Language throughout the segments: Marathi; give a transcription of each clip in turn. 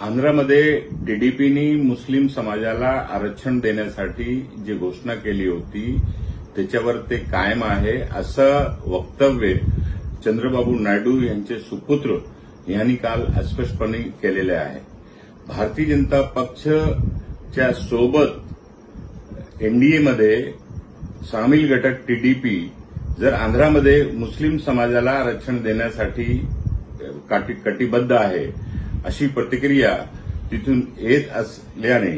आंध्रमध्ये टीडीपीनी मुस्लिम समाजाला आरक्षण देण्यासाठी जी घोषणा केली होती त्याच्यावर ते कायम आहे असं वक्तव्य चंद्रबाबू नायडू यांचे सुपुत्र यांनी काल स्पष्टपणे केलेले आहे। भारतीय जनता पक्षच्या सोबत एनडीएमध्ये सामील घटक टीडीपी जर आंध्रामध्ये मुस्लिम समाजाला आरक्षण देण्यासाठी कटिबद्ध आहे अशी प्रतिक्रिया तिथून येत असल्याने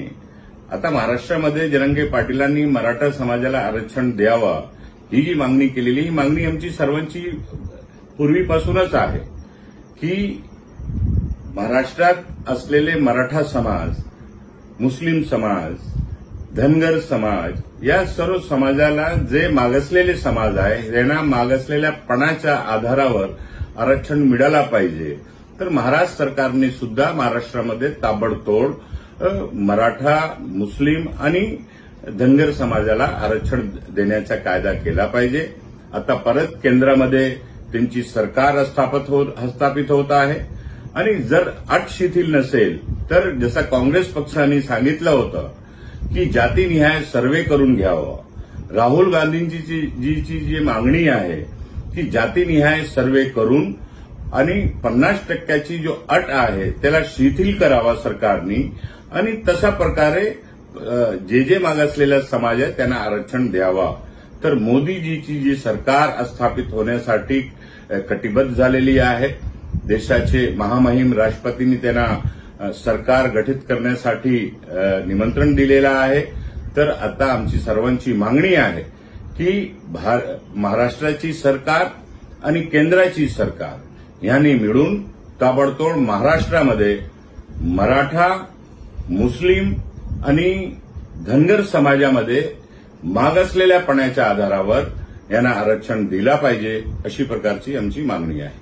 आता महाराष्ट्रामध्ये जरांगे पाटीलांनी मराठा समाजाला आरक्षण द्यावा ही जी मागणी केलेली ही मागणी आमची सर्वांची पूर्वीपासूनच आहे की महाराष्ट्रात असलेले मराठा समाज, मुस्लिम समाज, धनगर समाज या सर्व समाजाला जे मागासलेले समाज आहे त्यांना मागासलेल्यापणाच्या आधारावर आरक्षण मिळाला पाहिजे। तर महाराष्ट्र सरकारने सुद्धा महाराष्ट्रामध्ये ताबडतोब मराठा, मुस्लिम आणि धनगर समाजाला आरक्षण देण्याचा कायदा केला पाहिजे। आता परत केंद्रामध्ये त्यांची सरकार स्थापित होत आहे आणि जर अट शिथिल नसेल तर जसं काँग्रेस पक्षाने सांगितलं होतं की जातीनिहाय सर्वे करून घ्यावं, राहुल गांधींची जी मागणी आहे की जातीनिहाय सर्वे करून आणि 50% जो अट आहे त्याला शिथिल करावा सरकारने आणि तशा प्रकारे जे मागासलेला समाज आहे त्यांना आरक्षण द्यावा। तर मोदीजीची जी सरकार स्थापित होण्यासाठी कटिबद्ध झालेली आहे, देशाचे महामहिम राष्ट्रपतींनी त्यांना सरकार गठीत करण्यासाठी निमंत्रण दिलेलं आहे। तर आता आमची सर्वांची मागणी आहे की महाराष्ट्राची सरकार आणि केंद्राची सरकार यांनी मिळून ताबडतोब महाराष्ट्रामध्ये मराठा, मुस्लिम आणि धनगर समाजामध्ये मागासलेल्यापणाच्या आधारावर यांना आरक्षण दिला पाहिजे अशी प्रकारची आमची मागणी आहे।